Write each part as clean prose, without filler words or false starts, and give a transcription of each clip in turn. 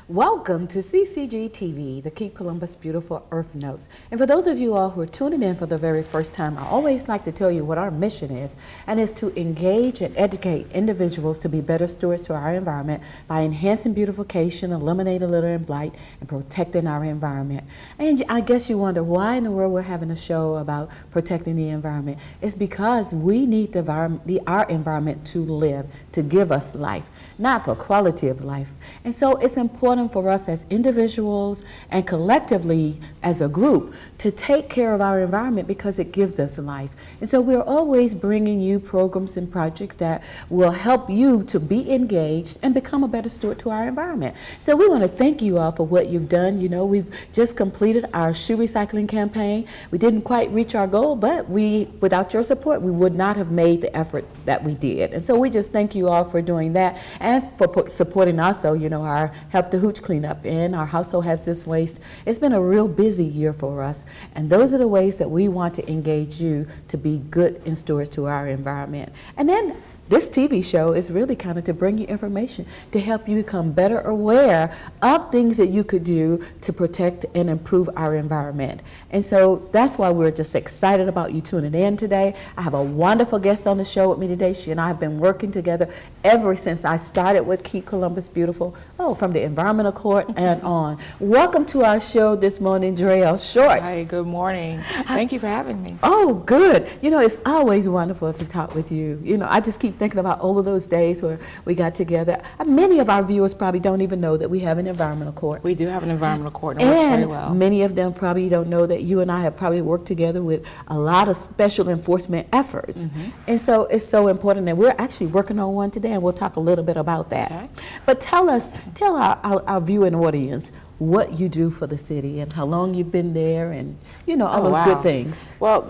Welcome to CCG TV, the Keep Columbus Beautiful Earth Notes. And for those of you all who are tuning in for the very first time, I always like to tell you what our mission is, and it's to engage and educate individuals to be better stewards to our environment by enhancing beautification, eliminating litter and blight, and protecting our environment. And I guess you wonder why in the world we're having a show about protecting the environment. It's because we need our environment to live, to give us life, not for quality of life. And so it's important for us as individuals and collectively as a group to take care of our environment because it gives us life. And so we're always bringing you programs and projects that will help you to be engaged and become a better steward to our environment. So we want to thank you all for what you've done. You know, we've just completed our shoe recycling campaign. We didn't quite reach our goal, but without your support, we would not have made the effort that we did. And so we just thank you all for doing that and for supporting also, you know, our Help the Hooch cleanup in our household hazardous waste. It's been a real busy year for us, and those are the ways that we want to engage you to be good and stewards to our environment. And then this TV show is really kind of to bring you information to help you become better aware of things that you could do to protect and improve our environment. And so that's why we're just excited about you tuning in today. I have a wonderful guest on the show with me today. She and I have been working together ever since I started with Keep Columbus Beautiful, from the Environmental Court and on. Welcome to our show this morning, Drell Short. Hi, good morning. Thank you for having me. Oh, good. You know, it's always wonderful to talk with you. You know, I just keep thinking about all of those days where we got together. Many of our viewers probably don't even know that we have an environmental court. We do have an environmental court, and it works very well. Many of them probably don't know that you and I have probably worked together with a lot of special enforcement efforts. Mm-hmm. And so it's so important, and we're actually working on one today, and we'll talk a little bit about that. Okay. But tell our viewing audience what you do for the city and how long you've been there, and you know, all those good things. Well,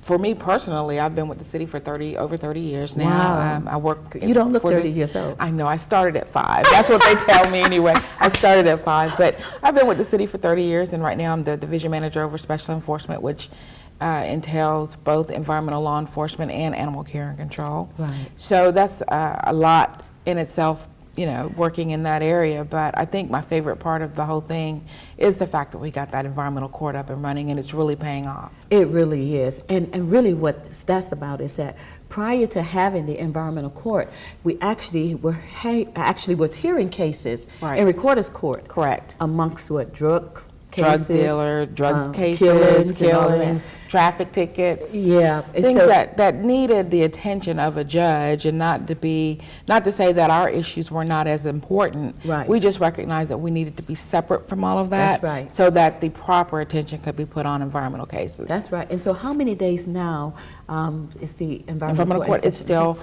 for me personally, I've been with the city for over 30 years now. Wow. I work. You don't look 30 years old. I know. I started at 5. That's what they tell me anyway. I started at 5, but I've been with the city for 30 years, and right now I'm the division manager over special enforcement, which entails both environmental law enforcement and animal care and control. Right. So that's a lot in itself, you know, working in that area. But I think my favorite part of the whole thing is the fact that we got that environmental court up and running, and it's really paying off. It really is. And really what that's about is that prior to having the environmental court, we actually was hearing cases in recorder's court. Correct. Amongst drug cases, killings, traffic tickets. Yeah. Things that needed the attention of a judge, and not to say that our issues were not as important. Right. We just recognized that we needed to be separate from all of that. That's right. So that the proper attention could be put on environmental cases. That's right. And so how many days now is the environmental court? It's still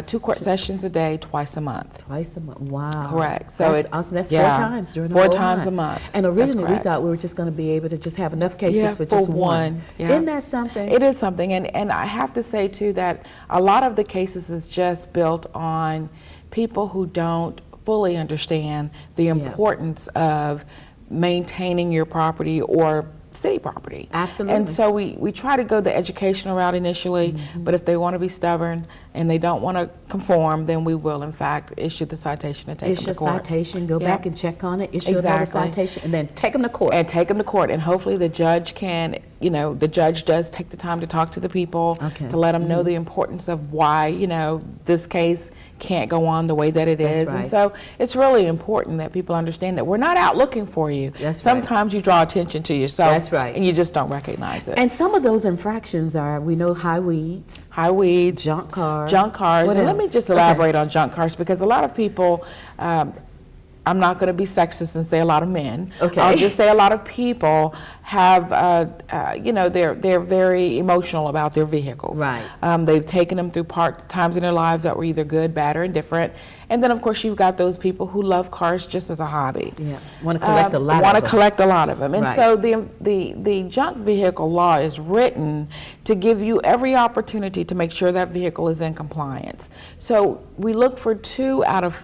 2 court sessions a day, twice a month. Twice a month. Wow. Correct. So that's awesome. That's 4 times during the whole 4 times month. A month. And originally we thought we were just going to be able to just have enough cases for just one. Yeah. Isn't that something? It is something. And I have to say too that a lot of the cases is just built on people who don't fully understand the importance of maintaining your property or city property. Absolutely. And so we try to go the educational route initially, but if they want to be stubborn and they don't want to conform, then we will in fact issue the citation and take them to court. Issue a citation, go back and check on it, issue another citation, and then take them to court. And take them to court, and hopefully the judge can, you know, the judge does take the time to talk to the people, to let them know the importance of why, you know, this case can't go on the way that it is. Right. And so it's really important that people understand that we're not out looking for you. Sometimes you draw attention to yourself. That's right. And you just don't recognize it. And some of those infractions are, we know, high weeds, junk cars. And let me just elaborate on junk cars, because a lot of people I'm not going to be sexist and say a lot of men. Okay. I'll just say a lot of people have, they're very emotional about their vehicles. Right. They've taken them through times in their lives that were either good, bad, or indifferent. And then, of course, you've got those people who love cars just as a hobby. Yeah, want to collect a lot of them. Want to collect a lot of them. And Right. so the junk vehicle law is written to give you every opportunity to make sure that vehicle is in compliance. So we look for 2 out of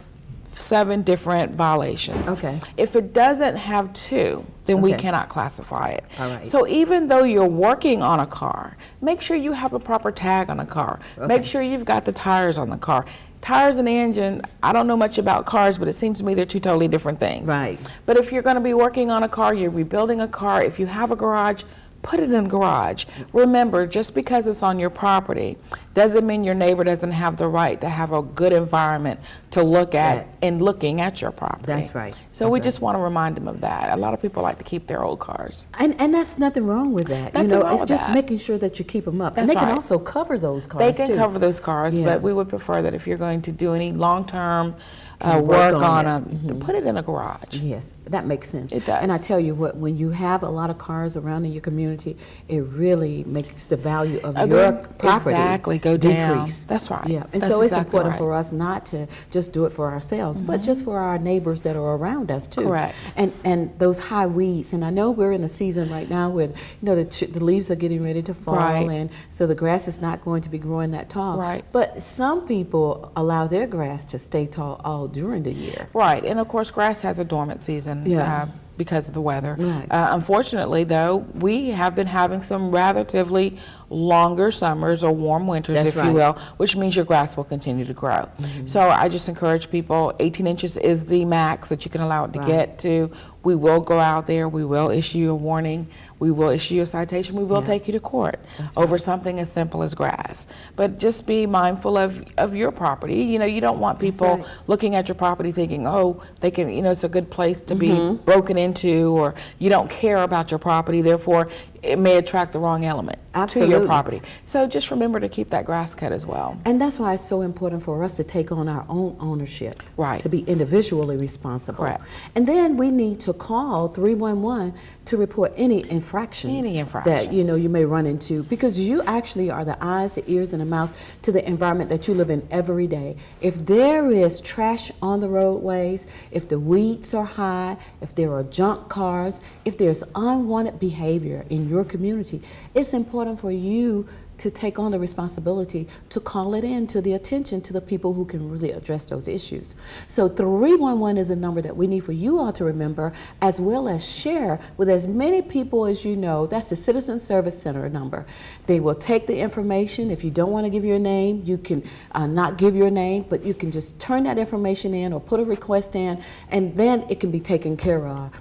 7 different violations. Okay. If it doesn't have 2, then we Okay. cannot classify it. All right. So even though you're working on a car, make sure you have a proper tag on the car. Okay. Make sure you've got the tires on the car. Tires and the engine, I don't know much about cars, but it seems to me they're 2 totally different things. Right. But if you're going to be working on a car, you're rebuilding a car, if you have a garage, put it in the garage. Remember, just because it's on your property doesn't mean your neighbor doesn't have the right to have a good environment to look at Right. in looking at your property. That's right. So That's we right. just want to remind them of that. A lot of people like to keep their old cars. And that's nothing wrong with that. Nothing wrong It's with just that. making sure that you keep them up. That's And they can right. also cover those They cars can too. cover those cars, Yeah. but we would prefer that if you're going to do any long-term Can work work on on them, to put it in a garage. Yes, that makes sense. It does. And I tell you what, when you have a lot of cars around in your community, it really makes the value of your property Exactly, go down. decrease. That's right. Yeah, and That's so it's exactly important right. for us not to just do it for ourselves, but just for our neighbors that are around us too. Correct. And those high weeds. And I know we're in a season right now where the leaves are getting ready to fall, Right. and so the grass is not going to be growing that tall. Right. But some people allow their grass to stay tall all during the year. Right, and of course, grass has a dormant season Yeah. because of the weather. Right. Unfortunately, though, we have been having some relatively longer summers or warm winters, That's if right. you will, which means your grass will continue to grow. So I just encourage people, 18 inches is the max that you can allow it to Right. get to. We will go out there, we will issue you a warning, we will issue you a citation, we will Yeah. take you to court That's over right. something as simple as grass. But just be mindful of your property. You know, you don't want That's people right. looking at your property thinking, oh, they can, it's a good place to Mm-hmm. be broken into, or you don't care about your property, therefore it may attract the wrong element to Absolutely. your property. So just remember to keep that grass cut as well. And that's why it's so important for us to take on our own ownership. Right. To be individually responsible. Correct. And then we need to call 311 to report any infractions. Any that infractions. you may run into, because you actually are the eyes, the ears, and the mouth to the environment that you live in every day. If there is trash on the roadways, if the weeds are high, if there are junk cars, if there's unwanted behavior in your community, it's important for you to take on the responsibility to call it in to the attention to the people who can really address those issues. So 311 is a number that we need for you all to remember, as well as share with as many people as you know. That's the Citizen Service Center number. They will take the information. If you don't want to give your name, you can not give your name, but you can just turn that information in or put a request in, and then it can be taken care of.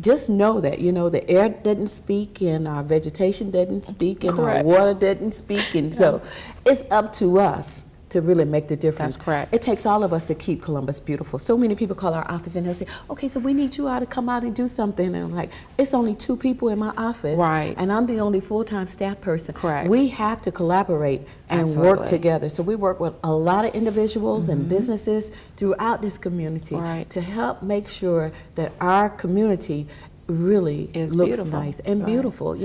Just know that, the air doesn't speak, and our vegetation doesn't speak, and Correct. our water doesn't speak, and so it's up to us to really make the difference. That's correct. It takes all of us to keep Columbus beautiful. So many people call our office and they'll say, okay, so we need you all to come out and do something. And I'm like, it's only 2 people in my office. Right. And I'm the only full-time staff person. Correct. We have to collaborate and work Absolutely. together. So we work with a lot of individuals and businesses throughout this community Right. to help make sure that our community really Is looks beautiful. nice and Right. beautiful.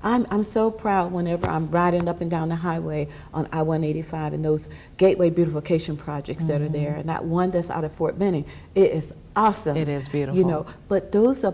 I'm so proud whenever I'm riding up and down the highway on I-185 and those gateway beautification projects that are there, and that one that's out of Fort Benning. It is awesome. It is beautiful. But those are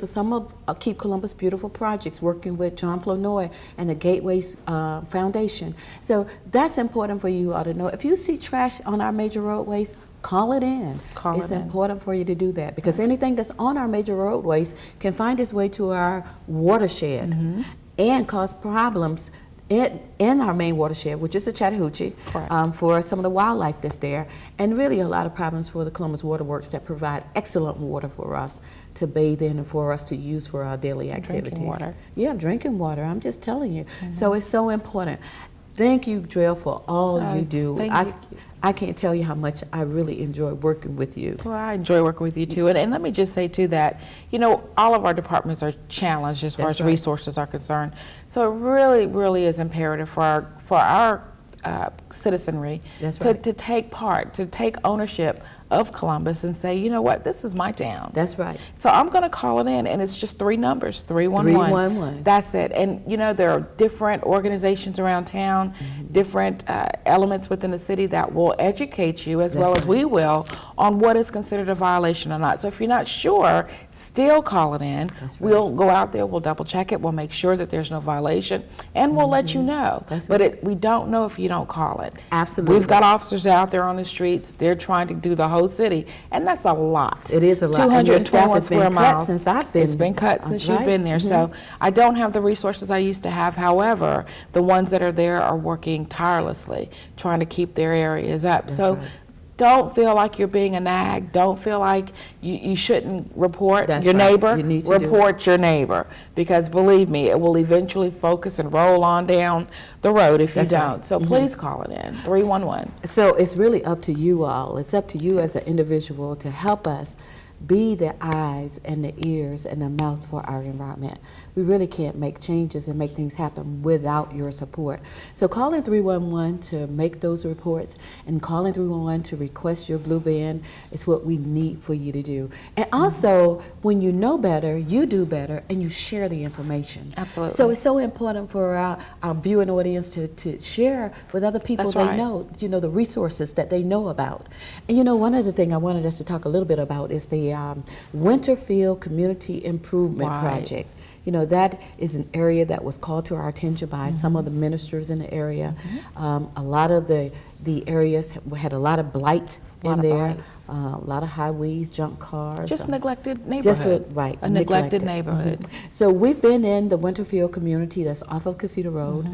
some of Keep Columbus Beautiful projects, working with John Flournoy and the Gateways Foundation. So that's important for you all to know. If you see trash on our major roadways, call it in. Call It's it in. important for you to do that, because anything that's on our major roadways can find its way to our watershed Mm-hmm. and cause problems in our main watershed, which is the Chattahoochee, Correct. for some of the wildlife that's there, and really a lot of problems for the Columbus Waterworks that provide excellent water for us to bathe in and for us to use for our daily activities. Drinking water. Yeah, drinking water. I'm just telling you. So it's so important. Thank you, Drill, for all you do. thank you. I can't tell you how much I really enjoy working with you. Well, I enjoy working with you too. And let me just say too that, all of our departments are challenged as far That's as right. resources are concerned. So it really, really is imperative for our citizenry That's right. to take part, to take ownership of Columbus and say, you know what, this is my town. That's right. So I'm going to call it in, and it's just 3 numbers, 311. 311. That's it. And you know, there are different organizations around town, different elements within the city that will educate you, as well as we will, on what is considered a violation or not. So if you're not sure, still call it in. That's right. We'll go out there, we'll double check it, we'll make sure that there's no violation, and we'll let you know. That's but right. we don't know if you don't call it. Absolutely. We've got officers out there on the streets. They're trying to do the whole city, and that's a lot. It is a lot. And your staff 221 has been square cut miles. since I've been. It's been cut since you've right? been there. So I don't have the resources I used to have. However, the ones that are there are working tirelessly, trying to keep their areas up. That's so right. don't feel like you're being a nag. Don't feel like you shouldn't report That's your right. neighbor. You need to do report your neighbor, because believe me, it will eventually focus and roll on down the road if you That's right. don't. So please call it in, 311. So it's really up to you all. It's up to you as an individual to help us be the eyes and the ears and the mouth for our environment. We really can't make changes and make things happen without your support. So calling 311 to make those reports and calling 311 to request your blue band is what we need for you to do. And also, when you know better, you do better, and you share the information. Absolutely. So it's so important for our viewing audience to share with other people That's they right. know, the resources that they know about. And one other thing I wanted us to talk a little bit about is the Winterfield Community Improvement Right. Project. That is an area that was called to our attention by some of the ministers in the area. A lot of the areas had a lot of blight in there, a lot of highways, junk cars. Just neglected neighborhood. Just right, a neglected neglected. neighborhood. So we've been in the Winterfield community that's off of Casita Road.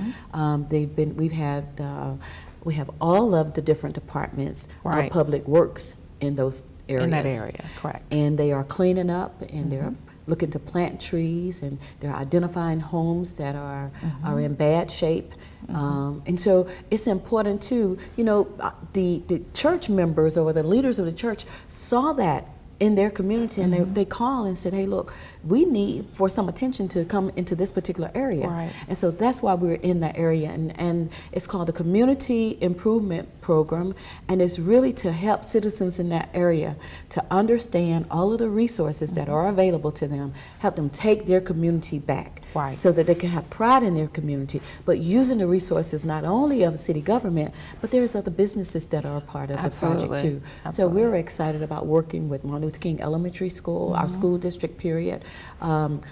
We have all of the different departments Right. of public works in those areas. In that area, correct. And they are cleaning up, and they're looking to plant trees, and they're identifying homes that are in bad shape. And so it's important too, the church members or the leaders of the church saw that in their community, and they called and said, hey, look, we need for some attention to come into this particular area. Right. And so that's why we're in that area, and it's called the Community Improvement Program, and it's really to help citizens in that area to understand all of the resources that are available to them, help them take their community back. Right. So that they can have pride in their community, but using the resources not only of city government, but there's other businesses that are a part of the project Absolutely. too. Absolutely. So we're excited about working with Martin Luther King Elementary School, our school district period,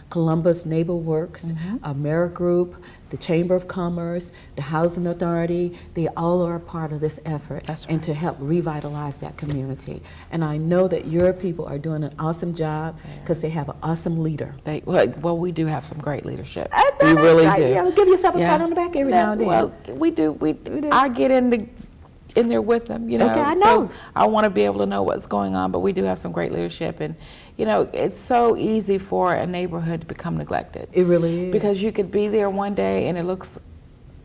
Columbus Neighbor Works, AmeriGroup, the Chamber of Commerce, the Housing Authority. They all are a part of this effort. That's and right. to help revitalize that community. And I know that your people are doing an awesome job because they have an awesome leader. Well, we do have some great leadership. We really do. Give yourself a pat on the back every now and then. Well, we do. I get in there with them, Okay, I know. So I want to be able to know what's going on, but we do have some great leadership, and it's so easy for a neighborhood to become neglected. It really is. Because you could be there one day and it looks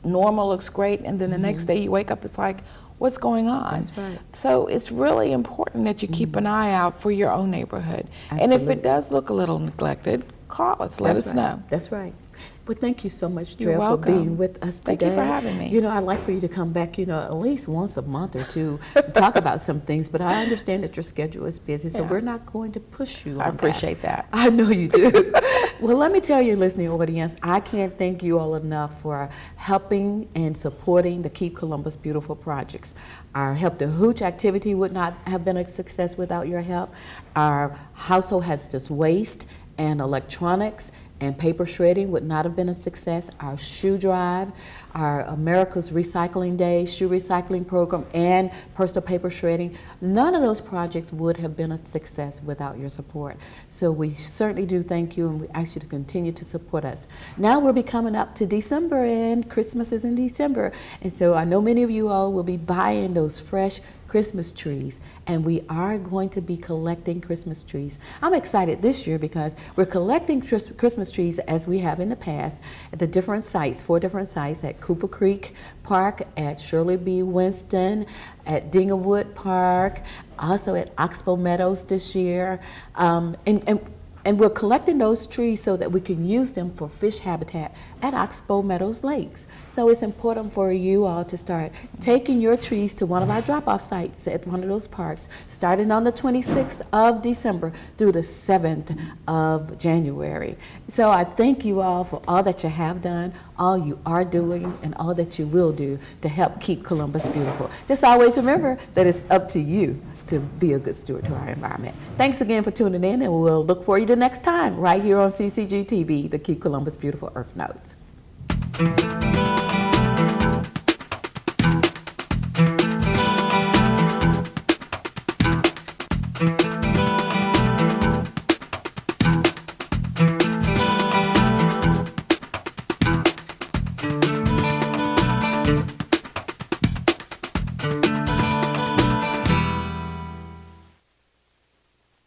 normal, looks great, and then the next day you wake up, it's like, what's going on? That's right. So it's really important that you keep an eye out for your own neighborhood. And if Absolutely. it does look a little neglected, call us, let us know. That's right. Well, thank you so much, You're Drell, for welcome. being with us today. Thank you for having me. I'd like for you to come back, at least once a month or two and talk about some things, but I understand that your schedule is busy, so Yeah. we're not going to push you on I appreciate that. I know you do. Well, let me tell you, listening audience, I can't thank you all enough for helping and supporting the Keep Columbus Beautiful projects. Our Help the Hooch activity would not have been a success without your help. Our household hazardous waste and electronics and paper shredding would not have been a success. Our shoe drive, our America's Recycling Day, shoe recycling program, and personal paper shredding, none of those projects would have been a success without your support. So we certainly do thank you, and we ask you to continue to support us. Now we'll be coming up to December, and Christmas is in December. And so I know many of you all will be buying those fresh Christmas trees, and we are going to be collecting Christmas trees. I'm excited this year because we're collecting Christmas trees as we have in the past at the different sites, 4 different sites, at Cooper Creek Park, at Shirley B. Winston, at Dinglewood Park, also at Oxbow Meadows this year. And And we're collecting those trees so that we can use them for fish habitat at Oxbow Meadows Lakes. So it's important for you all to start taking your trees to one of our drop-off sites at one of those parks, starting on the 26th of December through the 7th of January. So I thank you all for all that you have done, all you are doing, and all that you will do to help keep Columbus beautiful. Just always remember that it's up to you to be a good steward to our environment. Thanks again for tuning in, and we'll look for you the next time right here on CCG TV, the Keep Columbus Beautiful Earth Notes.